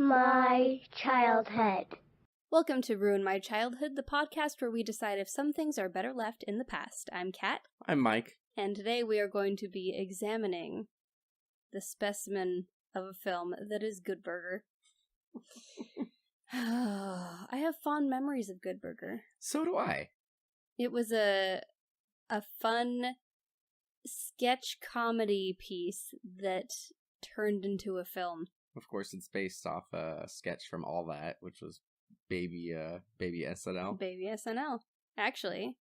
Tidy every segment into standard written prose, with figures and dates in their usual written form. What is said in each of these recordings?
my childhood. Welcome to Ruin My Childhood, the podcast where we decide if some things are better left in the past. I'm Kat. I'm Mike. And today we are going to be examining the specimen of a film that is Good Burger. I have fond memories of Good Burger. So do I. It was a fun sketch comedy piece that turned into a film. Of course, it's based off a sketch from All That, which was Baby SNL. Baby SNL. Actually,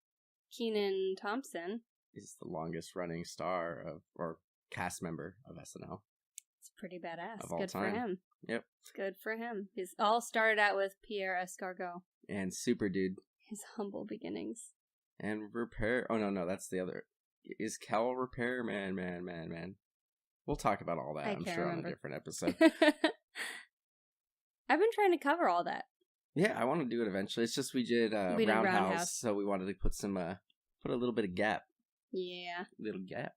Kenan Thompson is the longest running star of, or cast member of SNL. It's pretty badass. Of all Good time. for him. Yep. It's good for him. He's all started out with Pierre Escargot. And Super Dude. His humble beginnings. And Repair. Oh, no, that's the other. Is Kel Repair? Man. We'll talk about all that, I'm sure, on a different episode. I've been trying to cover all that. Yeah, I want to do it eventually. It's just we did Roundhouse, so we wanted to put a little bit of gap. Yeah. Little gap.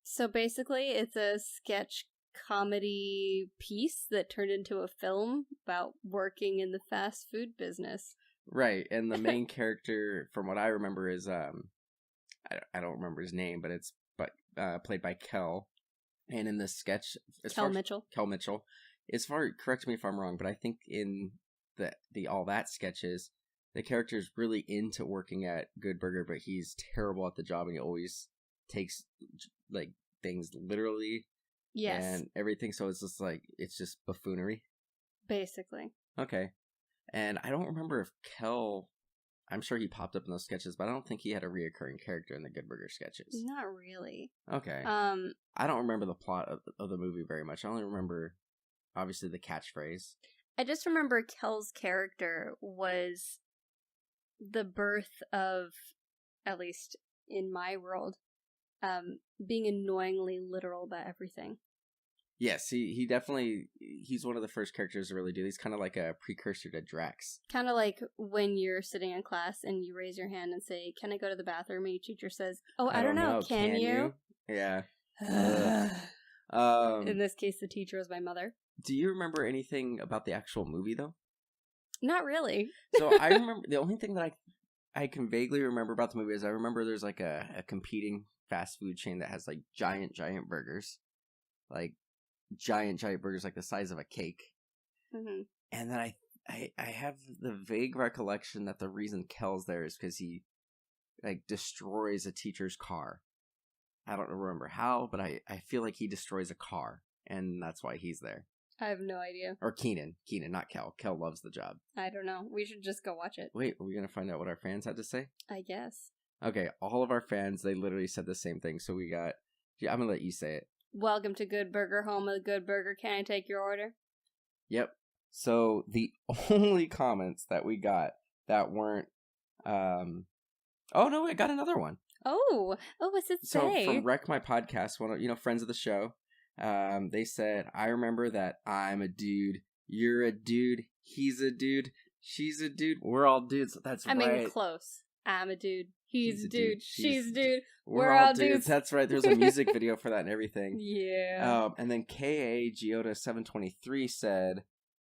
So basically, it's a sketch comedy piece that turned into a film about working in the fast food business. Right, and the main character, from what I remember, is I don't remember his name, but it's played by Kel. And in this sketch, Kel Mitchell. Correct me if I'm wrong, but I think in the All That sketches, the character is really into working at Good Burger, but he's terrible at the job, and he always takes like things literally. Yes. And everything, so it's just buffoonery. Basically. Okay. And I don't remember if Kel, I'm sure he popped up in those sketches, but I don't think he had a reoccurring character in the Good Burger sketches. Not really. Okay. I don't remember the plot of the movie very much. I only remember, obviously, the catchphrase. I just remember Kel's character was the birth of, at least in my world, being annoyingly literal about everything. Yes, he's one of the first characters to really do. He's kind of like a precursor to Drax. Kind of like when you're sitting in class and you raise your hand and say, "Can I go to the bathroom?" and your teacher says, "Oh, I don't know. Can you?" Yeah. In this case, the teacher was my mother. Do you remember anything about the actual movie, though? Not really. So I remember, the only thing that I can vaguely remember about the movie is I remember there's like a competing fast food chain that has like giant burgers. Like giant burgers like the size of a cake. Mm-hmm. And then I have the vague recollection that the reason Kel's there is because he like destroys a teacher's car. I don't remember how, but I feel like he destroys a car, and that's why he's there. I have no idea. Or Kenan, not Kel. Kel loves the job. I don't know. We should just go watch it. Wait, are we going to find out what our fans had to say? I guess. Okay, all of our fans, they literally said the same thing. So we got... Yeah, I'm going to let you say it. Welcome to Good Burger, home of the Good Burger. Can I take your order? Yep. So the only comments that we got that weren't... Oh, no, I got another one. Oh, what's it say? So from Wreck My Podcast, one of, friends of the show, they said, I remember that I'm a dude, you're a dude, he's a dude, she's a dude, we're all dudes. That's right. I mean, close. I'm a dude, he's a dude, she's a dude, we're all dudes. That's right. There's a music video for that and everything. Yeah. And then K.A. Giota723 said,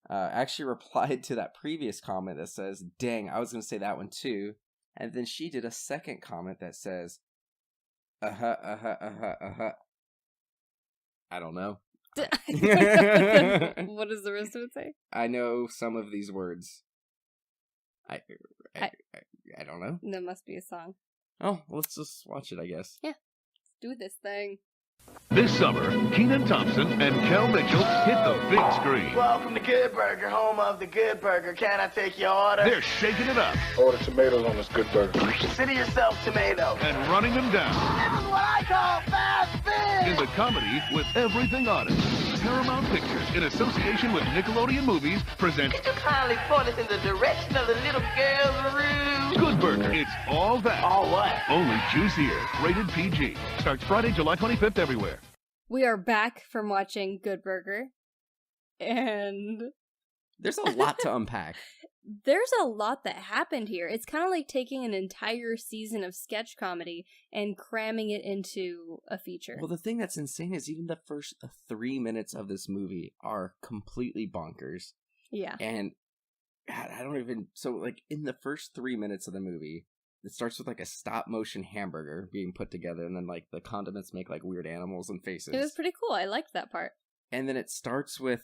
actually replied to that previous comment that says, dang, I was going to say that one too. And then she did a second comment that says, I don't know. What does the rest of it say? I know some of these words. I don't know. There must be a song. Oh, let's just watch it, I guess. Yeah. Let's do this thing. This summer, Kenan Thompson and Kel Mitchell hit the big screen. Welcome to Good Burger, home of the Good Burger. Can I take your order? They're shaking it up. Order tomatoes on this Good Burger. Consider yourself tomato. And running them down. This is what I call fast food. In the comedy with everything on it. Paramount Pictures, in association with Nickelodeon Movies, presents... Could you kindly point us in the direction of the little girl's room? Good Burger. It's all that. All what? Only juicier. Rated PG. Starts Friday, July 25th everywhere. We are back from watching Good Burger. And... There's a lot to unpack. there's a lot that happened here. It's kind of like taking an entire season of sketch comedy and cramming it into a feature. Well, the thing that's insane is even the first 3 minutes of this movie are completely bonkers. Yeah. And I don't even... So, like, in the first 3 minutes of the movie, it starts with, like, a stop-motion hamburger being put together, and then, like, the condiments make, like, weird animals and faces. It was pretty cool. I liked that part. And then it starts with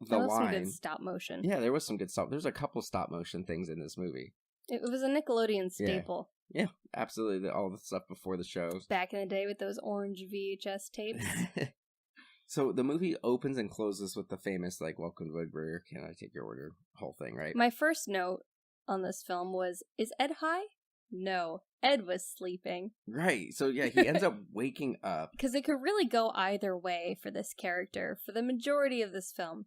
the There was line. some good stop motion. Yeah, there was some good stop. There's a couple stop-motion things in this movie. It was a Nickelodeon staple. Yeah, absolutely. All the stuff before the shows. Back in the day with those orange VHS tapes. So the movie opens and closes with the famous, like, welcome to Big Burger, can I take your order, whole thing, right? My first note on this film was, is Ed high? No, Ed was sleeping. Right, so yeah, he ends up waking up. Because it could really go either way for this character for the majority of this film.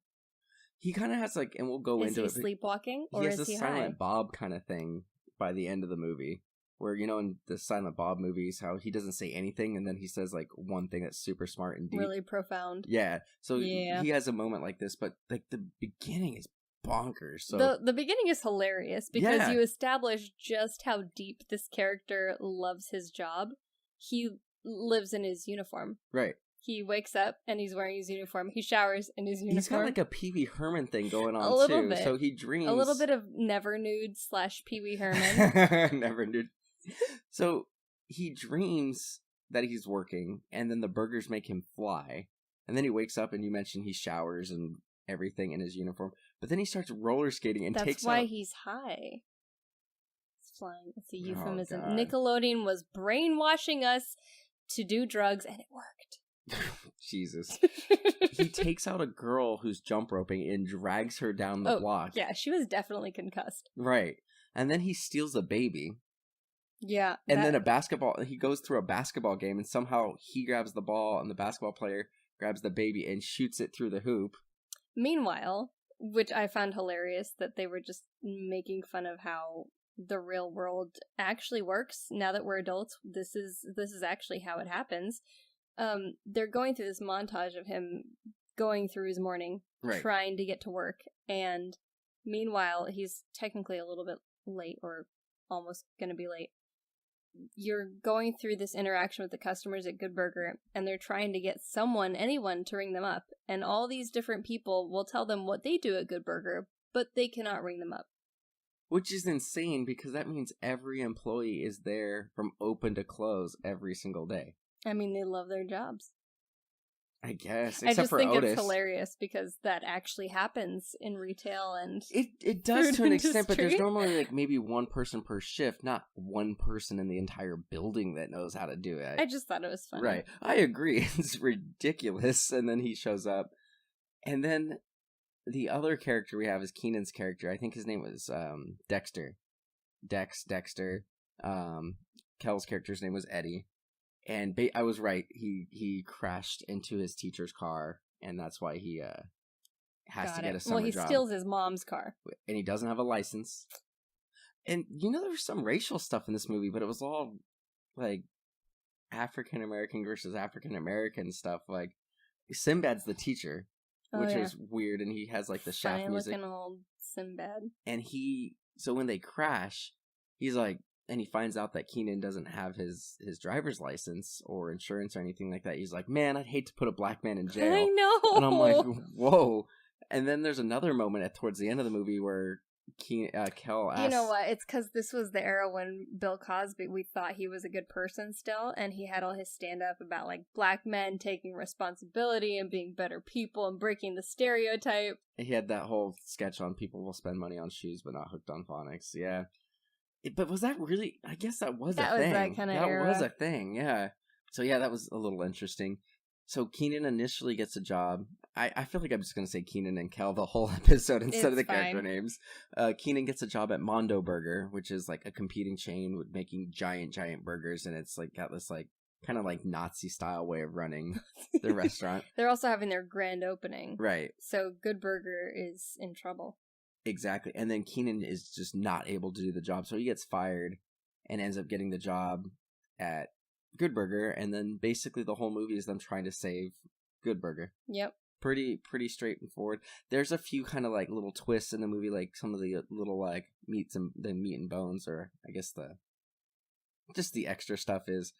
He kind of has, like, and we'll go into it. Is he sleepwalking, or he has is he a high? Silent Bob kind of thing by the end of the movie. Where, you know, in the Silent Bob movies, how he doesn't say anything, and then he says, like, one thing that's super smart and deep. Really profound. Yeah, so Yeah. he has a moment like this, but, like, the beginning is bonkers. So The beginning is hilarious because Yeah. you establish just how deep this character loves his job. He lives in his uniform. Right. He wakes up and he's wearing his uniform. He showers in his uniform. He's got, like, a Pee Wee Herman thing going on, A little too. bit. So he dreams... A little bit of Never Nude / Pee Wee Herman. Never knew. So he dreams that he's working, and then the burgers make him fly. And then he wakes up, and you mentioned he showers and everything in his uniform. But then he starts roller skating and That's takes why out... he's high. It's flying. It's a Oh, euphemism. God. Nickelodeon was brainwashing us to do drugs, and it worked. Jesus. He takes out a girl who's jump roping and drags her down the block. Yeah, she was definitely concussed. Right. And then he steals a baby. Yeah. And then he goes through a basketball game, and somehow he grabs the ball, and the basketball player grabs the baby and shoots it through the hoop. Meanwhile, which I found hilarious, that they were just making fun of how the real world actually works. Now that we're adults, this is actually how it happens. They're going through this montage of him going through his morning, Right. trying to get to work, and meanwhile, he's technically a little bit late, or almost going to be late. You're going through this interaction with the customers at Good Burger, and they're trying to get anyone to ring them up, and all these different people will tell them what they do at Good Burger, but they cannot ring them up. Which is insane, because that means every employee is there from open to close every single day. I mean, they love their jobs. I guess, I except just for think Otis. it's hilarious because that actually happens in retail and It does food to an extent, but there's industry. normally like maybe one person per shift, not one person in the entire building that knows how to do it. I just thought it was funny. Right. I agree. It's ridiculous. And then he shows up. And then the other character we have is Kenan's character. I think his name was Dexter. Dexter. Kel's character's name was Eddie. And I was right. He crashed into his teacher's car, and that's why he has to get a summer Well, he job. steals his mom's car. And he doesn't have a license. And, you know, there was some racial stuff in this movie, but it was all, like, African-American versus African-American stuff. Like, Sinbad's the teacher, which was weird, and he has, like, the shaft music. Funny-looking old Sinbad. And so when they crash, he's like, and he finds out that Kenan doesn't have his driver's license or insurance or anything like that. He's like, man, I'd hate to put a black man in jail. I know! And I'm like, whoa. And then there's another moment towards the end of the movie where Kel asks... You know what? It's because this was the era when Bill Cosby, we thought he was a good person still, and he had all his stand-up about, like, black men taking responsibility and being better people and breaking the stereotype. He had that whole sketch on people will spend money on shoes but not hooked on phonics. Yeah. But was that really... I guess that was a thing. That was that kind of era. That was a thing, yeah. So yeah, that was a little interesting. So Kenan initially gets a job. I feel like I'm just going to say Kenan and Kel the whole episode instead of the character names. Kenan gets a job at Mondo Burger, which is like a competing chain with making giant burgers, and it's like got this like kind of like Nazi style way of running the restaurant. They're also having their grand opening. Right. So Good Burger is in trouble. Exactly. And then Kenan is just not able to do the job, so he gets fired and ends up getting the job at Good Burger, and then basically the whole movie is them trying to save Good Burger. Yep. pretty straightforward. There's a few kind of like little twists in the movie, like some of the little like meat and bones, or I guess the extra stuff is.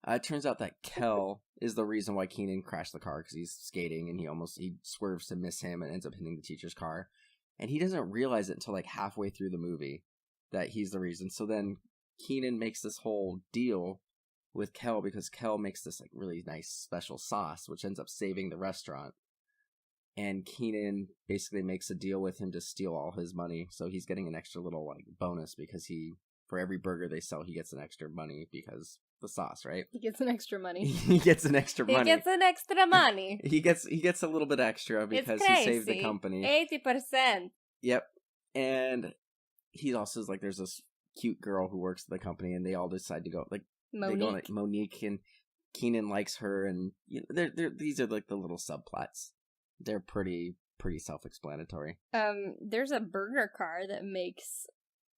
It turns out that Kel is the reason why Kenan crashed the car, because he's skating and he swerves to miss him and ends up hitting the teacher's car, and he doesn't realize it until like halfway through the movie that he's the reason. So then Kenan makes this whole deal with Kel because Kel makes this like really nice special sauce, which ends up saving the restaurant. And Kenan basically makes a deal with him to steal all his money, so he's getting an extra little like bonus because for every burger they sell, he gets an extra money because the sauce, right? He gets an extra money. He gets an extra money. He gets an extra money. He gets a little bit extra because he saved the company. 80%. Yep. And he also is like, there's this cute girl who works at the company, and they all decide to go like Monique. They go like Monique, and Kenan likes her, and you know, these are like the little subplots. They're pretty self-explanatory. There's a burger car that makes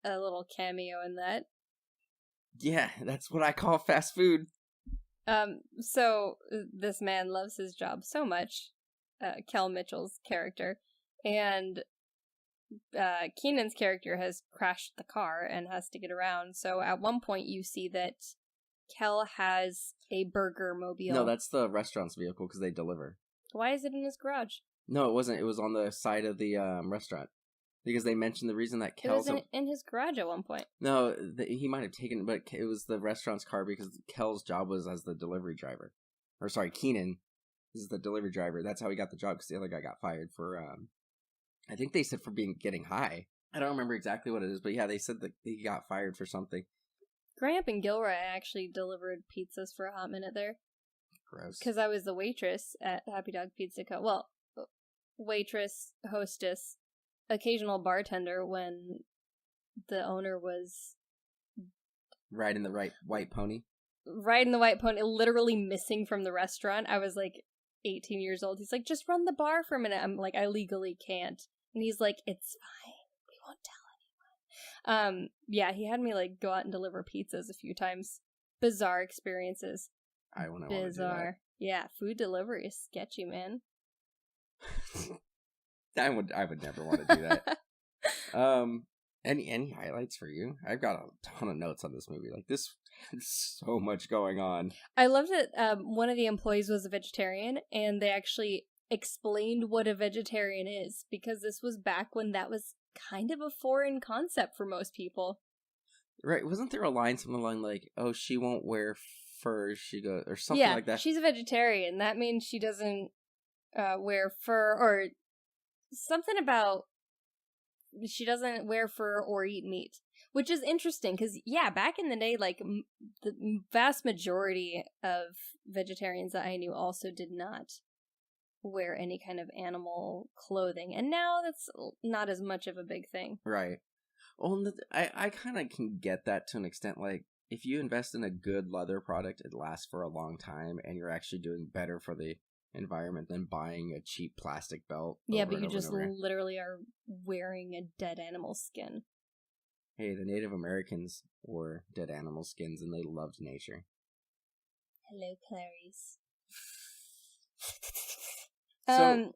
a little cameo in that. Yeah, that's what I call fast food. So this man loves his job so much, Kel Mitchell's character, and Kenan's character has crashed the car and has to get around. So at one point you see that Kel has a burger mobile. No, that's the restaurant's vehicle because they deliver. Why is it in his garage? No, it wasn't. It was on the side of the restaurant. Because they mentioned the reason that Kel's... It was in his garage at one point. No, he might have taken it, but it was the restaurant's car because Kel's job was as the delivery driver. Or sorry, Kenan is the delivery driver. That's how he got the job, because the other guy got fired for, I think they said for getting high. I don't remember exactly what it is, but yeah, they said that he got fired for something. Growing up in Gilroy, I actually delivered pizzas for a hot minute there. Gross. Because I was the waitress at Happy Dog Pizza Co. Well, waitress, hostess, occasional bartender when the owner was riding the white pony, literally missing from the restaurant. I was like 18 years old. He's like, just run the bar for a minute. I'm like, I legally can't. And he's like, it's fine, we won't tell anyone. Yeah, he had me like go out and deliver pizzas a few times. Bizarre experiences. Bizarre. Yeah, food delivery is sketchy, man. I would never want to do that. Any highlights for you? I've got a ton of notes on this movie. Like, this had so much going on. I loved that one of the employees was a vegetarian, and they actually explained what a vegetarian is, because this was back when that was kind of a foreign concept for most people. Right? Wasn't there a line something along like, "Oh, she won't wear fur," she goes, or something like that? She's a vegetarian. That means she doesn't wear fur, or something about she doesn't wear fur or eat meat, which is interesting because, yeah, back in the day, like, the vast majority of vegetarians that I knew also did not wear any kind of animal clothing, and now that's not as much of a big thing. Right. Well, I kind of can get that to an extent. Like, if you invest in a good leather product, it lasts for a long time, and you're actually doing better for the environment than buying a cheap plastic belt. Yeah, but you just literally are wearing a dead animal skin. Hey, the Native Americans wore dead animal skins, and they loved nature. Hello, Clarice. So,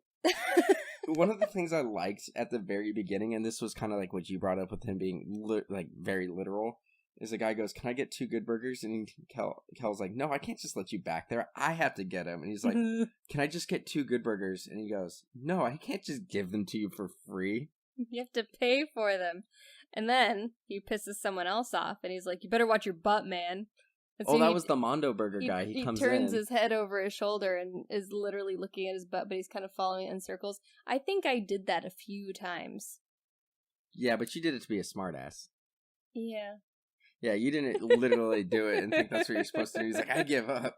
one of the things I liked at the very beginning, and this was kind of like what you brought up with him being like very literal, is the guy goes, "Can I get 2 good burgers?" And Kel's like, "No, I can't just let you back there. I have to get them." And he's like, "Can I just get 2 good burgers?" And he goes, "No, I can't just give them to you for free. You have to pay for them." And then he pisses someone else off, and he's like, "You better watch your butt, man." So that was the Mondo Burger guy. He comes turns his head over his shoulder and is literally looking at his butt, but he's kind of following it in circles. I think I did that a few times. Yeah, but you did it to be a smartass. Yeah. Yeah, you didn't literally do it and think that's what you're supposed to do. He's like, "I give up."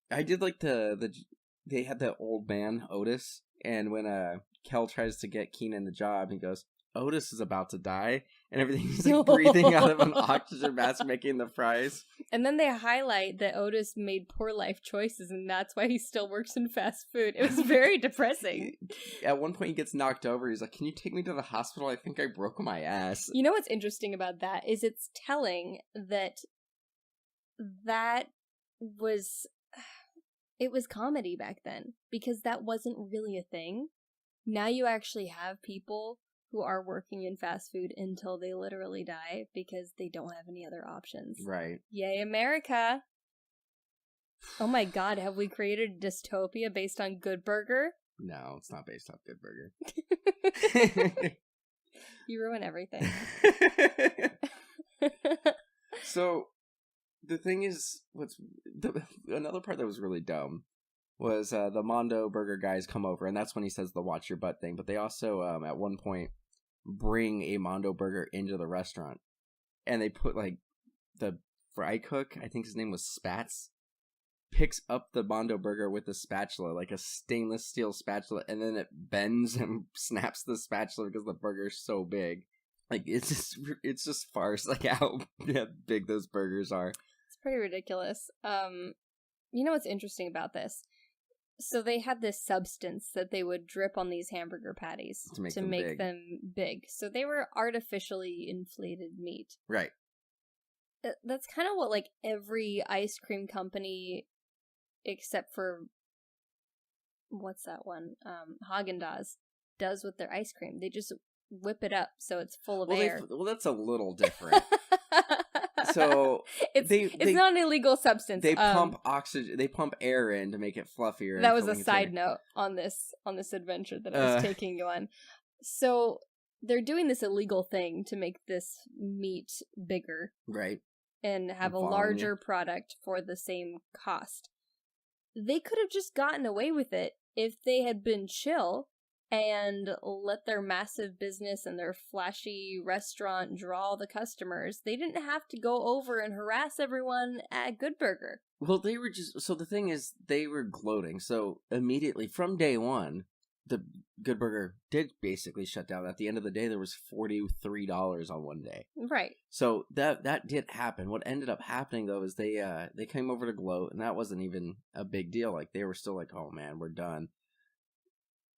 I did like they had the old man, Otis, and when Kel tries to get Kenan the job, he goes, "Otis is about to die," and everything's like breathing out of an oxygen mask, making the fries. And then they highlight that Otis made poor life choices, and that's why he still works in fast food. It was very depressing. At one point, he gets knocked over. He's like, "Can you take me to the hospital? I think I broke my ass." You know what's interesting about that is it's telling that was it was comedy back then because that wasn't really a thing. Now you actually have people who are working in fast food until they literally die because they don't have any other options. Right. Yay, America! Oh my god, have we created a dystopia based on Good Burger? No, it's not based off Good Burger. You ruin everything. So, the thing is, another part that was really dumb was the Mondo Burger guys come over, and that's when he says the watch your butt thing, but they also, at one point, bring a Mondo Burger into the restaurant, and they put, like, the fry cook, I think his name was Spats, picks up the Mondo Burger with a spatula, like a stainless steel spatula, and then it bends and snaps the spatula because the burger's so big. Like, it's just farce, like how big those burgers are. It's pretty ridiculous. You know what's interesting about this? So they had this substance that they would drip on these hamburger patties to make them big. So they were artificially inflated meat. Right. That's kind of what, like, every ice cream company, except for, what's that one? Haagen-Dazs, does with their ice cream. They just whip it up so it's full of air. Well, that's a little different. So it's not an illegal substance. They pump oxygen. They pump air in to make it fluffier. That was a side note on this adventure that I was taking you on. So they're doing this illegal thing to make this meat bigger, right, and have a larger product for the same cost. They could have just gotten away with it if they had been chill and let their massive business and their flashy restaurant draw the customers. They didn't have to go over and harass everyone at Good Burger. Well, they were just... So the thing is, they were gloating. So immediately, from day one, the Good Burger did basically shut down. At the end of the day, there was $43 on one day. Right. So that did happen. What ended up happening, though, is they came over to gloat, and that wasn't even a big deal. Like, they were still like, oh man, we're done.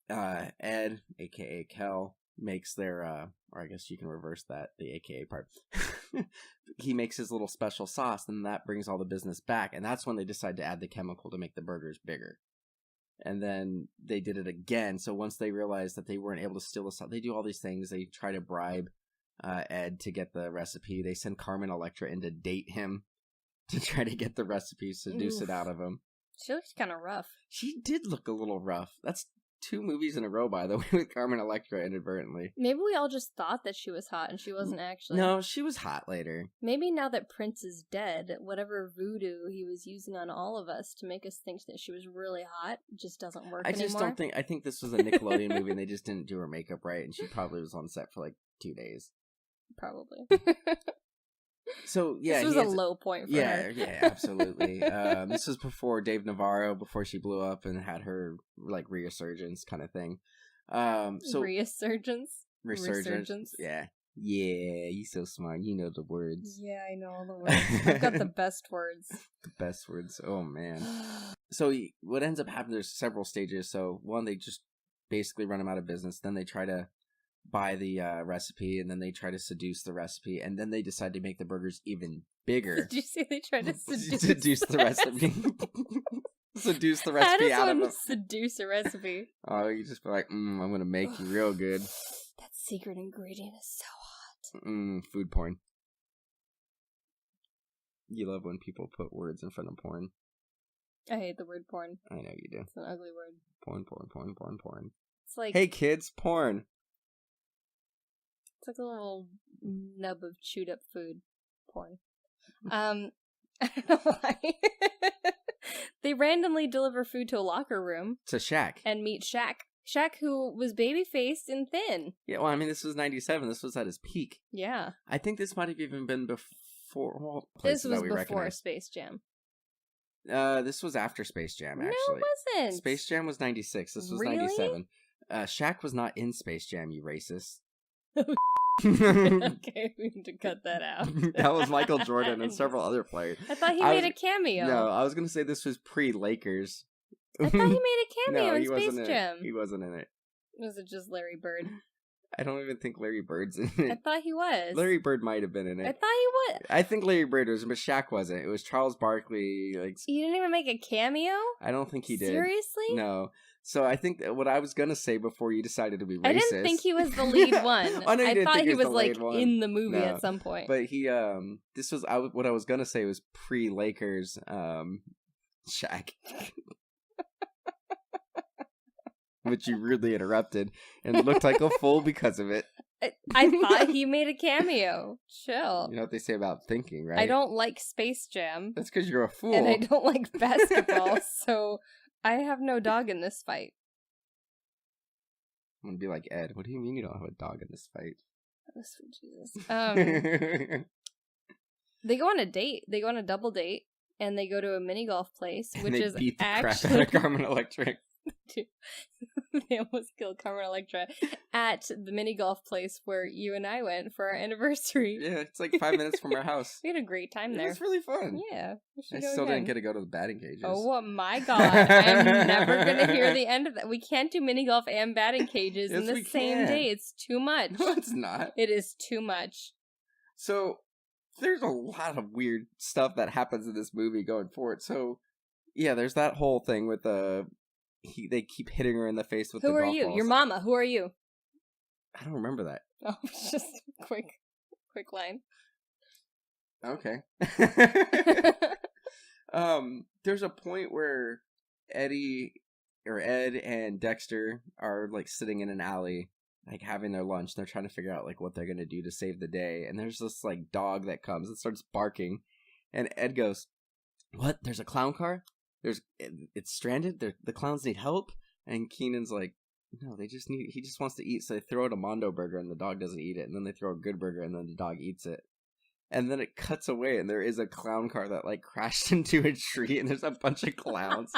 Ed, aka Kel, makes their, or I guess you can reverse that, the aka part. He makes his little special sauce, and that brings all the business back, and that's when they decide to add the chemical to make the burgers bigger. And then they did it again, so once they realized that they weren't able to steal the sauce, they do all these things. They try to bribe Ed to get the recipe. They send Carmen Electra in to date him to try to get the recipe, seduce it out of him. She looks kind of rough. She did look a little rough. That's 2 movies in a row, by the way, with Carmen Electra inadvertently. Maybe we all just thought that she was hot and she wasn't actually. No, she was hot later. Maybe now that Prince is dead, whatever voodoo he was using on all of us to make us think that she was really hot just doesn't work anymore. I think this was a Nickelodeon movie and they just didn't do her makeup right, and she probably was on set for like 2 days. Probably. So, yeah. This was a low point for her. Yeah, absolutely. This was before Dave Navarro, before she blew up and had her, like, resurgence kind of thing. Resurgence? Yeah. Yeah, you so smart. You know the words. Yeah, I know all the words. I've got the best words. The best words. Oh, man. So, what ends up happening, there's several stages. So, one, they just basically run them out of business. Then they try to buy the recipe, and then they try to seduce the recipe, and then they decide to make the burgers even bigger. Did you say they tried to seduce the recipe? Seduce the recipe out of them. Seduce a recipe? Oh, you just be like, I'm gonna make you real good. That secret ingredient is so hot. Food porn. You love when people put words in front of porn. I hate the word porn. I know you do. It's an ugly word. Porn. It's like, hey kids, porn. It's like a little nub of chewed up food. Porn. I don't know why. They randomly deliver food to a locker room. To Shaq. And meet Shaq. Shaq, who was baby-faced and thin. Yeah, well, I mean, this was 97. This was at his peak. Yeah. I think this might have even been before... This was before Space Jam. This was after Space Jam, actually. No, it wasn't. Space Jam was 96. This was really? 97. Shaq was not in Space Jam, you racist. Okay, we need to cut that out. That was Michael Jordan and several other players. I thought he made a cameo. No, I was going to say this was pre-Lakers. I thought he made a cameo in Space Jam. He wasn't in it. Was it just Larry Bird? I don't even think Larry Bird's in I it. thought he was. Larry Bird might have been in I it. thought he was. I think Larry Bird was, but Shaq wasn't. It was Charles Barkley. Like, He didn't even make a cameo? I don't think he did. Seriously? No. So I think that what I was gonna say before you decided to be racist. I didn't think he was the lead one. I know you I didn't thought think he he was the like lead one. in the movie No. at some point. But he this was what I was gonna say was pre-Lakers Shaq. Which you rudely interrupted and looked like a fool because of it. I thought he made a cameo. Chill. You know what they say about thinking, right? I don't like Space Jam. That's because you're a fool. And I don't like basketball, so I have no dog in this fight. I'm gonna be like, Ed, what do you mean you don't have a dog in this fight? Oh, sweet Jesus. They go on a date. They go on a double date, and they go to a mini golf place, which they is beat the crap actually out of Carmen Electric. They almost killed Carmen Electra at the mini golf place where you and I went for our anniversary. Yeah, it's like 5 minutes from our house. We had a great time It there. was really fun. Yeah, we should I go still again. didn't get to go to the batting cages. Oh my god, I'm never gonna hear the end of that. We can't do mini golf and batting cages Yes, in the we same can. day. It's too much. No, it's not. It is too much. So, there's a lot of weird stuff that happens in this movie going forward. So, yeah, there's that whole thing with they keep hitting her in the face with the Who are golf you? balls. Your mama. Who are you? I don't remember that. Oh, it's just a quick line. Okay. There's a point where Ed and Dexter are like sitting in an alley, like having their lunch. They're trying to figure out like what they're gonna do to save the day. And there's this like dog that comes and starts barking, and Ed goes, "What? There's a clown car? It's stranded. The clowns need help." And Kenan's like, "No, he just wants to eat." So they throw out a Mondo burger and the dog doesn't eat it, and then they throw a good burger and then the dog eats it. And then it cuts away, and there is a clown car that, like, crashed into a tree, and there's a bunch of clowns.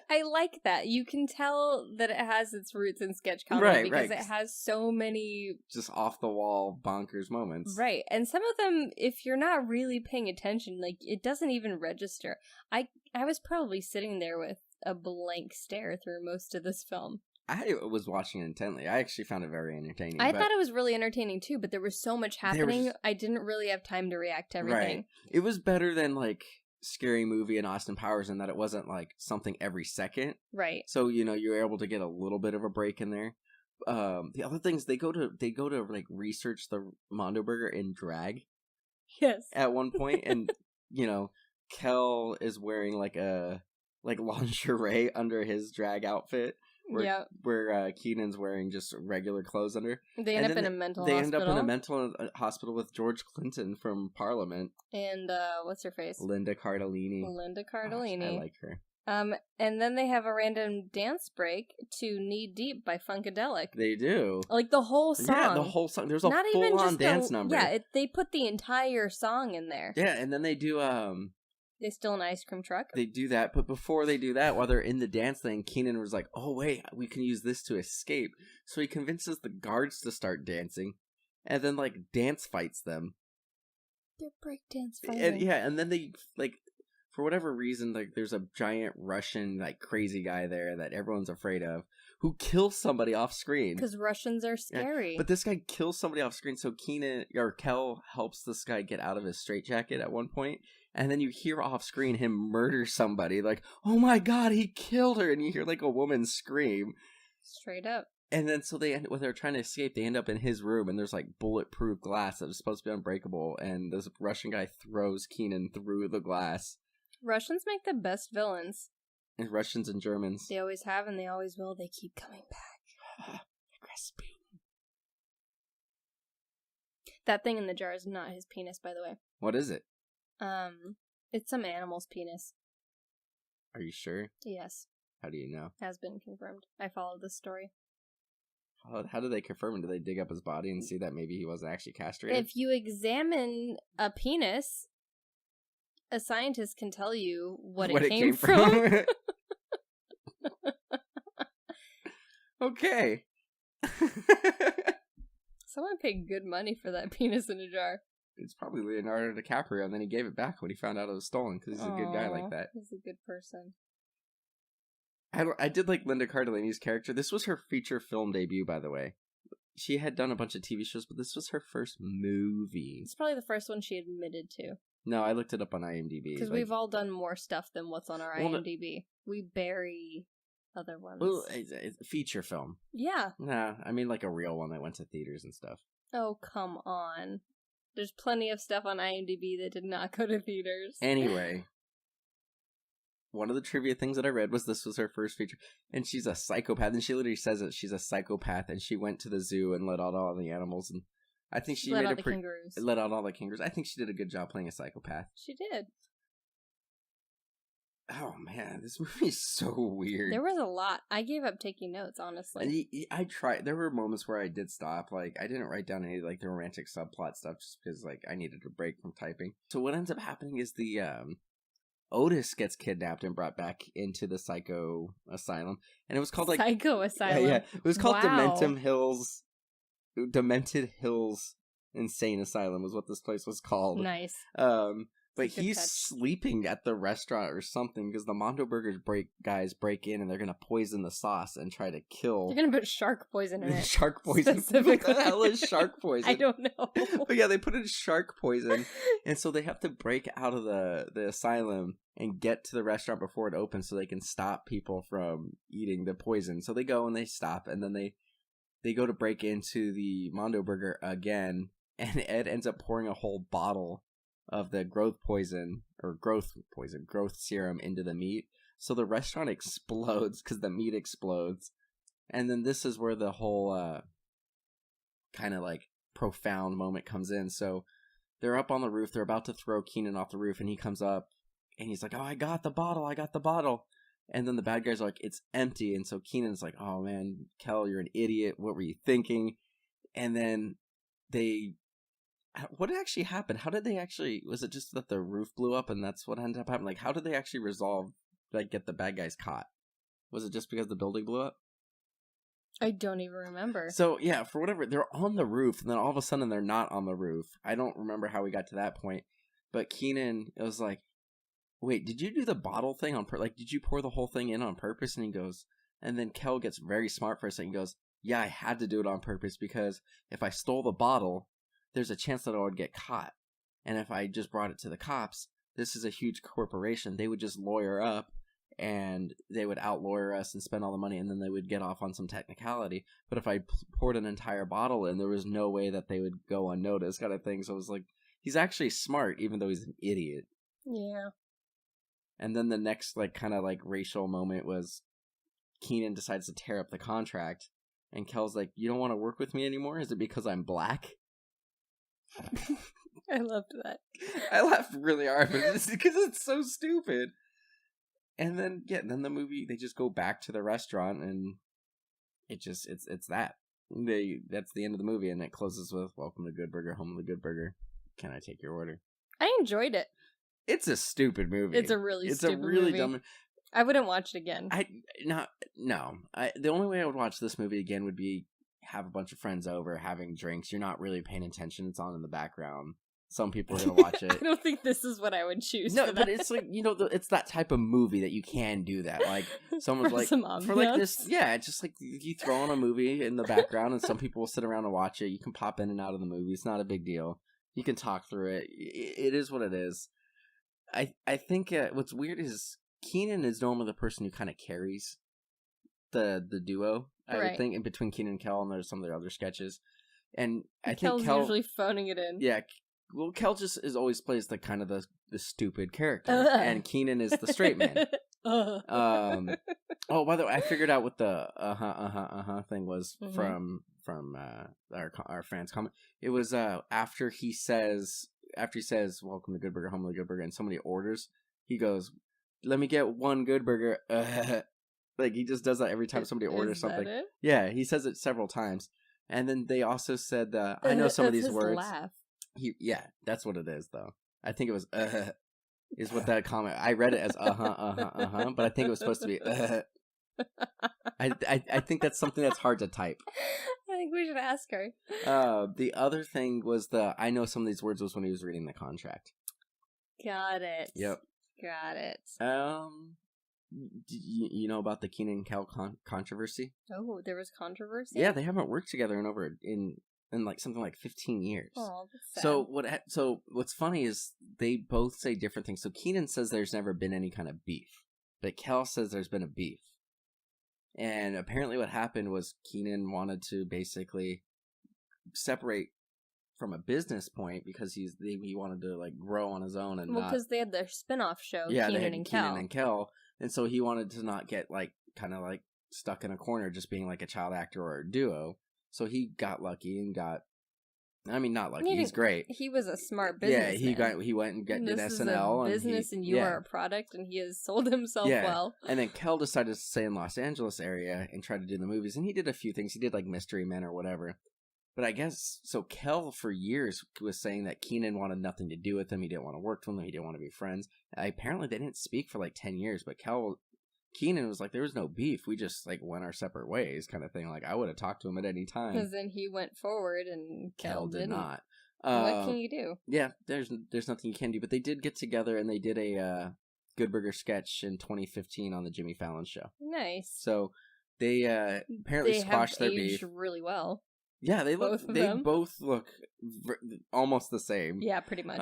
I like that. You can tell that it has its roots in sketch comedy because it has so many just off-the-wall bonkers moments. Right. And some of them, if you're not really paying attention, like, it doesn't even register. I was probably sitting there with a blank stare through most of this film. I was watching it intently. I actually found it very entertaining. I thought it was really entertaining, too, but there was so much happening, I didn't really have time to react to everything. Right. It was better than, like, Scary Movie and Austin Powers in that it wasn't, like, something every second. Right. So, you know, you were able to get a little bit of a break in there. The other things, they go to like, research the Mondo Burger in drag. Yes. At one point, and, you know, Kel is wearing, like, a lingerie under his drag outfit. Where Kenan's wearing just regular clothes under. They end up in a mental hospital. They hospital. end up in a mental hospital with George Clinton from Parliament. And, what's her face? Linda Cardellini. I like her. And then they have a random dance break to Knee Deep by Funkadelic. They do. Like the whole song. Yeah, the whole song. There's a full-on dance number. Yeah, they put the entire song in there. Yeah, and then they do, They steal an ice cream truck. They do that, but before they do that, while they're in the dance thing, Kenan was like, "Oh wait, we can use this to escape." So he convinces the guards to start dancing, and then like dance fights them. They're breakdance fighting. And then they like, for whatever reason, like there's a giant Russian like crazy guy there that everyone's afraid of, who kills somebody off screen. Because Russians are scary. Yeah, but this guy kills somebody off screen, so Kel helps this guy get out of his straitjacket at one point. And then you hear off screen him murder somebody, like, "Oh my god, he killed her!" And you hear like a woman scream. Straight up. And then so when they're trying to escape, they end up in his room, and there's like bulletproof glass that was supposed to be unbreakable, and this Russian guy throws Kenan through the glass. Russians make the best villains. And Russians and Germans. They always have, and they always will. They keep coming back. That thing in the jar is not his penis, by the way. What is it? It's some animal's penis. Are you sure? Yes. How do you know? Has been confirmed. I followed this story. How do they confirm it? Do they dig up his body and see that maybe he wasn't actually castrated? If you examine a penis, a scientist can tell you what it came from. Okay. Someone paid good money for that penis in a jar. It's probably Leonardo DiCaprio, and then he gave it back when he found out it was stolen, because he's a good guy like that. He's a good person. I did like Linda Cardellini's character. This was her feature film debut, by the way. She had done a bunch of TV shows, but this was her first movie. It's probably the first one she admitted to. No, I looked it up on IMDb. Because we've all done more stuff than what's on our IMDb. We bury other ones. Well, it's a feature film. Yeah. Nah, I mean like a real one that went to theaters and stuff. Oh, come on. There's plenty of stuff on IMDb that did not go to theaters. Anyway, one of the trivia things that I read was this was her first feature, and she's a psychopath, and she literally says that she's a psychopath, and she went to the zoo and let out all the animals, and I think she let out all the kangaroos. I think she did a good job playing a psychopath. She did. Oh man, this movie is so weird. There was a lot. I gave up taking notes, honestly. I tried. There were moments where I did stop. Like, I didn't write down any, like, the romantic subplot stuff just because, like, I needed a break from typing. So what ends up happening is the, Otis gets kidnapped and brought back into the psycho asylum. And it was called, like... Psycho asylum? Yeah. It was called Wow. Demented Hills Insane Asylum was what this place was called. Nice. But Good he's catch. sleeping at the restaurant or something because the Mondo Burgers guys break in and they're gonna poison the sauce and try to kill. They're gonna put shark poison in it. Shark poison. Specifically. What the hell is shark poison? I don't know. But yeah, they put in shark poison, and so they have to break out of the asylum and get to the restaurant before it opens so they can stop people from eating the poison. So they go and they stop, and then they go to break into the Mondo Burger again, and Ed ends up pouring a whole bottle of the growth serum into the meat. So the restaurant explodes because the meat explodes. And then this is where the whole kind of like profound moment comes in. So they're up on the roof. They're about to throw Kenan off the roof, and he comes up and he's like, "Oh, I got the bottle. And then the bad guys are like, "It's empty." And so Kenan's like, "Oh man, Kel, you're an idiot. What were you thinking?" And then what actually happened? How did they actually... Was it just that the roof blew up and that's what ended up happening? Like, how did they actually resolve, like, get the bad guys caught? Was it just because the building blew up? I don't even remember. So, yeah, for whatever... They're on the roof, and then all of a sudden they're not on the roof. I don't remember how we got to that point. But Kenan, it was like, "Wait, did you do the bottle thing on purpose? Like, did you pour the whole thing in on purpose?" And he goes... And then Kel gets very smart for a second. He goes, "Yeah, I had to do it on purpose because if I stole the bottle... there's a chance that I would get caught. And if I just brought it to the cops, this is a huge corporation. They would just lawyer up, and they would out-lawyer us and spend all the money, and then they would get off on some technicality. But if I poured an entire bottle in, there was no way that they would go unnoticed," kind of thing. So it was like, he's actually smart, even though he's an idiot. Yeah. And then the next, like, kind of, like, racial moment was Kenan decides to tear up the contract, and Kel's like, "You don't want to work with me anymore? Is it because I'm black?" I loved that. I laughed really hard, but it's because it's so stupid. And then, then the movie, they just go back to the restaurant, and it's that. That's the end of the movie, and it closes with, "Welcome to Good Burger, home of the Good Burger. Can I take your order?" I enjoyed it. It's a stupid movie. It's a really stupid movie. Dumb. I wouldn't watch it again. The only way I would watch this movie again would be have a bunch of friends over, having drinks. You're not really paying attention. It's on in the background. Some people are going to watch it. I don't think this is what I would choose. No, for but that. it's like, it's that type of movie that you can do that. Like, someone's For like, some for like ambiance. this, yeah, it's just like you throw on a movie in the background and some people will sit around and watch it. You can pop in and out of the movie. It's not a big deal. You can talk through it. It is what it is. I think what's weird is Kenan is normally the person who kind of carries the duo. I would think, in between Kenan and Kel, and there's some of their other sketches. And I think Kel usually phoning it in. Yeah, well, Kel just always plays the kind of the stupid character, and Kenan is the straight man. Oh, by the way, I figured out what the thing was from our fans' comment. It was after he says, "Welcome to Good Burger, home of the Good Burger," and somebody orders, he goes, "Let me get one Good Burger." Like, he just does that every time somebody orders something. That it? Yeah, he says it several times. And then they also said, I know some of these his words. Laugh. Yeah, that's what it is, though. I think it was, is what that comment, I read it as, but I think it was supposed to be, I think that's something that's hard to type. I think we should ask her. The other thing was I know some of these words was when he was reading the contract. Got it. Yep. Got it. You know about the Kenan and Kel controversy? Oh, there was controversy? Yeah, they haven't worked together in like something like 15 years. Oh, that's sad. So what's funny is they both say different things. So Kenan says there's never been any kind of beef, but Kel says there's been a beef. And apparently what happened was Kenan wanted to basically separate from a business point because he wanted to like grow on his own and because they had their spin-off show, Kenan and Kel. And so he wanted to not get like kind of like stuck in a corner just being like a child actor or a duo. So he got lucky and not lucky. He's great. He was a smart businessman. Yeah, he went and did SNL. This is a business and you are a product, and he has sold himself well. And then Kel decided to stay in Los Angeles area and try to do the movies, and he did a few things. He did like Mystery Men or whatever. But I guess, so Kel for years was saying that Kenan wanted nothing to do with him. He didn't want to work with him. He didn't want to be friends. Apparently they didn't speak for like 10 years, but Kenan was like, there was no beef. We just like went our separate ways kind of thing. Like I would have talked to him at any time. Because then he went forward and Kel did not. What can you do? Yeah, there's nothing you can do. But they did get together and they did a Good Burger sketch in 2015 on the Jimmy Fallon show. Nice. So they apparently squashed their beef really well. Yeah, they both look almost the same. Yeah, pretty much.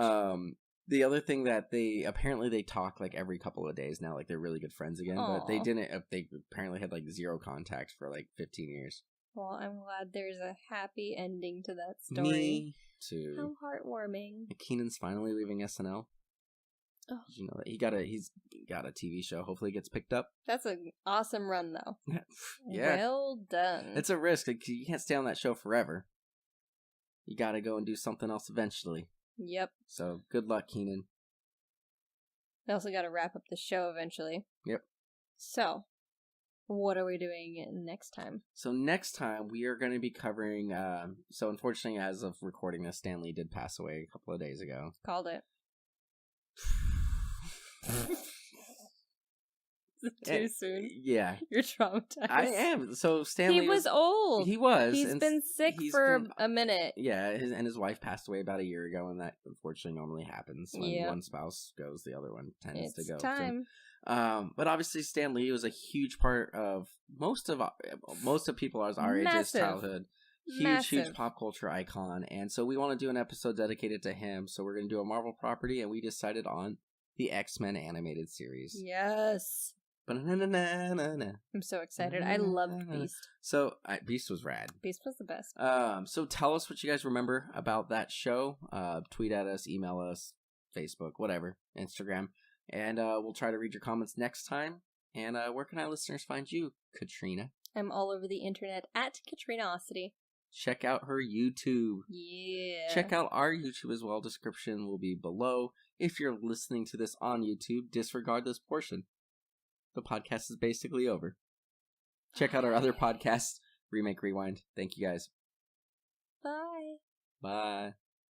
The other thing that they talk like every couple of days now, like they're really good friends again. Aww. But they apparently had like zero contact for like 15 years. Well, I'm glad there's a happy ending to that story. Me too. How heartwarming. Kenan's finally leaving SNL. Oh. Did you know that he's got a TV show? Hopefully, it gets picked up. That's an awesome run, though. Yeah, well done. It's a risk. Like, you can't stay on that show forever. You got to go and do something else eventually. Yep. So good luck, Kenan. We also got to wrap up the show eventually. Yep. So, what are we doing next time? So next time we are going to be covering. So unfortunately, as of recording this, Stan Lee did pass away a couple of days ago. Called it. Too soon. Yeah. You're traumatized. I am. So Stanley was old. He was. He's been sick for a minute. Yeah, his wife passed away about a year ago, and that unfortunately normally happens when one spouse goes, the other one tends to go. It's time. But obviously Stan Lee was a huge part of most of people our age's childhood. Huge pop culture icon, and so we want to do an episode dedicated to him. So we're going to do a Marvel property, and we decided on the X-Men animated series. Yes. I'm so excited. I loved Beast. So Beast was rad. Beast was the best. So tell us what you guys remember about that show. Tweet at us, email us, Facebook, whatever, Instagram, and we'll try to read your comments next time. And where can our listeners find you, Katrina? I'm all over the internet at Katrinaosity. Check out her YouTube. Yeah. Check out our YouTube as well. Description will be below. If you're listening to this on YouTube, disregard this portion. The podcast is basically over. Check out our other podcasts, Remake Rewind. Thank you guys. Bye. Bye.